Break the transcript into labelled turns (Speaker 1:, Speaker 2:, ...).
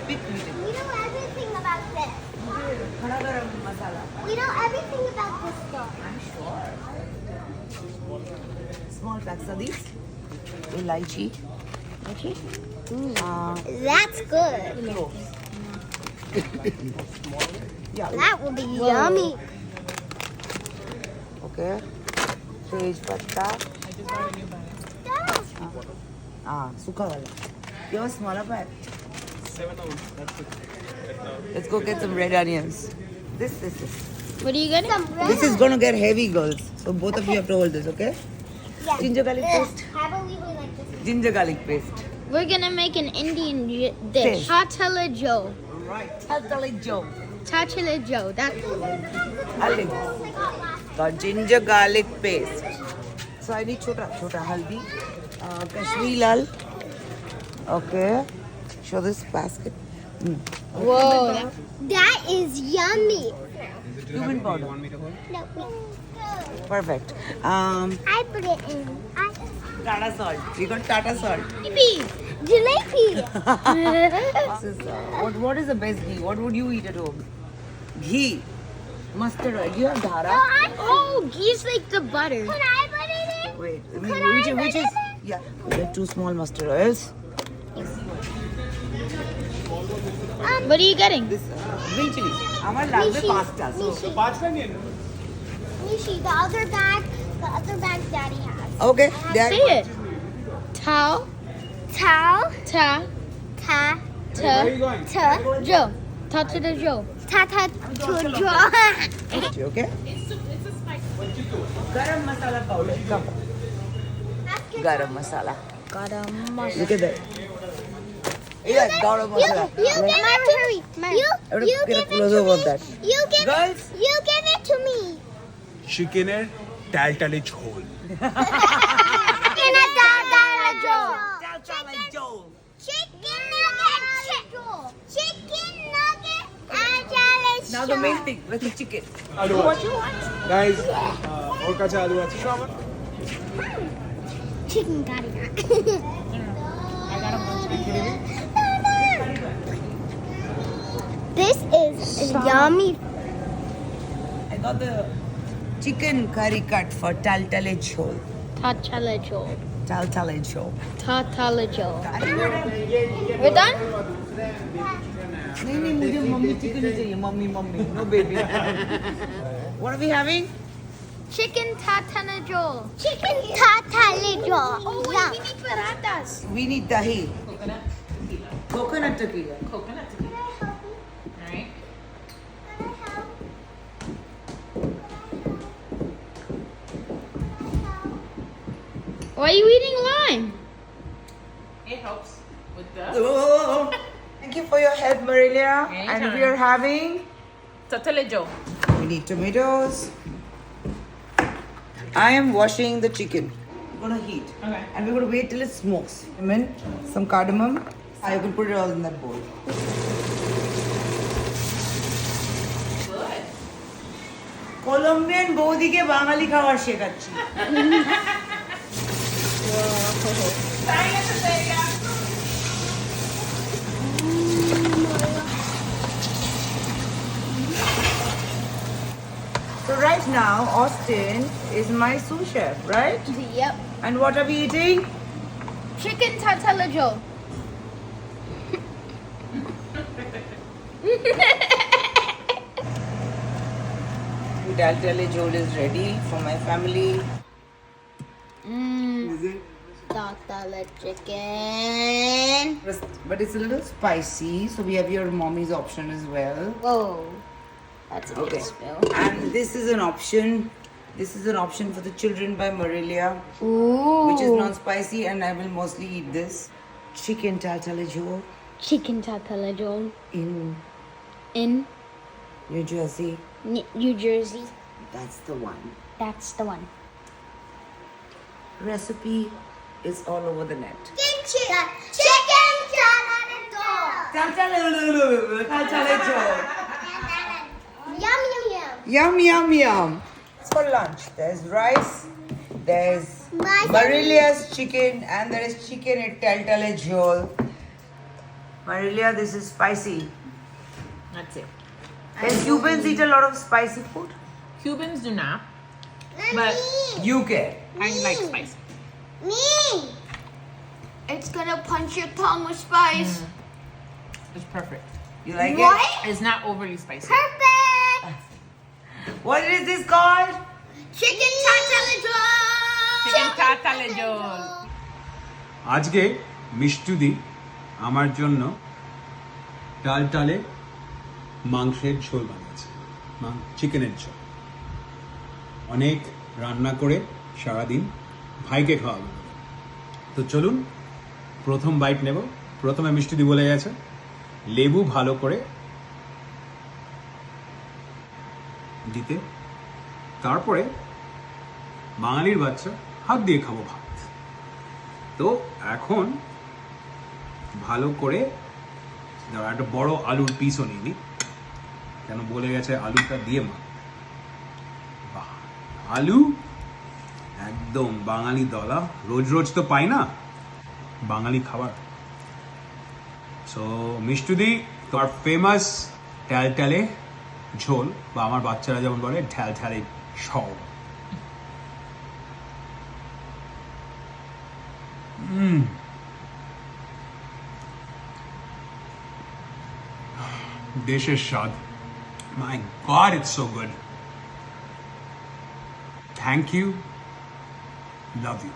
Speaker 1: bit meat.
Speaker 2: We know everything about this.
Speaker 1: Khada garam masala.
Speaker 2: We know everything about this stuff.
Speaker 1: I'm sure. Small packs are these. Elaichi. Okay.
Speaker 2: That's good.
Speaker 1: Cloves. Yeah.
Speaker 2: That will be yummy.
Speaker 1: Okay. Tej patta. Sukha wala. You have a smaller pack.
Speaker 3: 7 ounce. That's it.
Speaker 1: Let's go get some red onions. This.
Speaker 4: What are you getting?
Speaker 1: This is gonna get heavy, girls. So both of you have to hold this, okay?
Speaker 2: Yeah.
Speaker 1: Ginger garlic paste.
Speaker 2: I believe we like this.
Speaker 1: Ginger garlic paste.
Speaker 4: We're gonna make an Indian dish.
Speaker 1: Dish.
Speaker 4: Tatala Joe.
Speaker 1: Right. Tatali Joe.
Speaker 4: Tatala Joe. That's
Speaker 1: Haldi. Got ginger garlic paste. So I need chota haldi. Kashmiri lal. Okay. Show this basket.
Speaker 4: whoa.
Speaker 2: That is yummy.
Speaker 1: Cumin powder.
Speaker 3: Want me to hold?
Speaker 2: No,
Speaker 1: Perfect.
Speaker 2: I put it in.
Speaker 1: Tata salt. We got Tata salt.
Speaker 2: Jalebi.
Speaker 1: This is, what is the best ghee? What would you eat at home? Ghee. Mustard oil. Do you have dhara?
Speaker 4: Oh, geese like the butter.
Speaker 2: Could I put it in?
Speaker 1: Wait.
Speaker 2: Could I put
Speaker 1: Which
Speaker 2: it
Speaker 1: is? Yeah. We get 2 small mustard oils.
Speaker 4: What are you getting?
Speaker 1: This green chili. Amar lagbe pasta. So.
Speaker 2: Nishi, the other bag Daddy has.
Speaker 1: Okay.
Speaker 4: Say it. Tao,
Speaker 2: Tao,
Speaker 4: ta,
Speaker 2: ta,
Speaker 3: Where are
Speaker 4: ta,
Speaker 3: you going?
Speaker 2: ta,
Speaker 4: Joe. Tatala Joe.
Speaker 2: ta, ta, to draw.
Speaker 1: Okay. Garam masala powder. Come. Garam masala. Look at that. Yeah, garam masala.
Speaker 2: You give it to me. You
Speaker 1: Get a
Speaker 2: give
Speaker 1: close
Speaker 2: it to
Speaker 1: up of
Speaker 2: me.
Speaker 1: that.
Speaker 2: You give
Speaker 1: Girls.
Speaker 2: You give it to me.
Speaker 3: চিকেনের টালটালে ঝোল
Speaker 2: In a dal Joe. Chicken nugget. Chicken nugget.
Speaker 1: Now the main thing. Where's the chicken?
Speaker 3: আলু আছে guys ওর কাছে আলু আছে সব
Speaker 2: Chicken got it. This is yummy.
Speaker 1: I got the chicken curry cut for taltale chhol.
Speaker 4: Tatala Joe.
Speaker 1: Taltale chhol.
Speaker 4: Tatala Joe. We're done?
Speaker 1: नहीं मुझे mummy chicken ही चाहिए mummy no baby. What are we having?
Speaker 4: Chicken Tatala Joe.
Speaker 2: Chicken tatalijo.
Speaker 4: Oh, wait, we need paratas.
Speaker 1: We need dahi. Coconut tequila.
Speaker 4: Alright. Why are you eating lime?
Speaker 5: It helps with the
Speaker 1: Oh, thank you for your help, Marilia. And
Speaker 5: Anytime.
Speaker 1: we are having.
Speaker 5: Tatalejo.
Speaker 1: We need tomatoes. I am washing the chicken. We're gonna heat.
Speaker 5: Okay.
Speaker 1: And we're gonna wait till it smokes. Cinnamon, some cardamom. I can put it all in that bowl.
Speaker 5: Good.
Speaker 1: Colombian বৌদি কে বাঙালি খাবার শেখাচ্ছি। So right now, Austin is my sous chef, right?
Speaker 4: Yep.
Speaker 1: And what are we eating?
Speaker 4: Chicken Tatala Joe.
Speaker 1: Daltale jhol is ready for my family.
Speaker 4: Tatala chicken.
Speaker 1: But it's a little spicy, so we have your mommy's option as well.
Speaker 4: Whoa. That's a
Speaker 1: Okay.
Speaker 4: good smell.
Speaker 1: And this is an option. This is an option for the children by Marilia,
Speaker 4: Ooh.
Speaker 1: which is non-spicy, and I will mostly eat this. Chicken taltale jhol
Speaker 4: Chicken Tatala Joe
Speaker 1: in
Speaker 4: in
Speaker 1: New Jersey.
Speaker 4: New Jersey.
Speaker 1: That's the one.
Speaker 4: That's the one.
Speaker 1: Recipe is all over the net.
Speaker 2: Chicken
Speaker 1: Taltale jhol.
Speaker 2: Yum yum yum.
Speaker 1: Yum yum yum. For lunch, there's rice, there's
Speaker 2: My
Speaker 1: Marilia's chicken, and there is chicken at Taltale jhol. Marilia, this is spicy.
Speaker 5: That's it.
Speaker 1: Can Cubans eat a lot of spicy food?
Speaker 5: Cubans do not, but
Speaker 1: You can.
Speaker 5: I like spice.
Speaker 2: Me. It's gonna punch your tongue with spice.
Speaker 5: It's perfect.
Speaker 1: You like
Speaker 2: What?
Speaker 5: It's not overly spicy.
Speaker 2: Perfect.
Speaker 1: it? What is this called?
Speaker 2: Chicken tartare.
Speaker 5: Chicken tartare jol.
Speaker 3: আজকে মিষ্টুদি আমার জন্য টালটালে মাংসের ঝোল বানিয়েছে, চিকেনের ঝোল। অনেক রান্না করে সারাদিন ভাইকে খাওয়াবো। তো চলুন প্রথম বাইট নেব। প্রথমে মিষ্টুদি বলে গেছে লেবু ভালো করে দিতে, তারপরে বাঙালির বাচ্চা হাত দিয়ে খাবো ভাত। তো এখন ভালো করে দাঁড়া, একটা বড় আলুর পিসও নিইনি, কেন বলে গেছে আলুটা দিয়ে মা। বাহ, আলু একদম বাঙালি দলা, রোজ রোজ তো পাই না বাঙালি খাবার। সো মিষ্টুদি, তোমার ফেমাস ট্যালট্যালে ঝোল, বা আমার বাচ্চারা যেমন বলে ঢ্যালঢ্যালে সব। Dishes Shad. My God, it's so good. Thank you. Love you.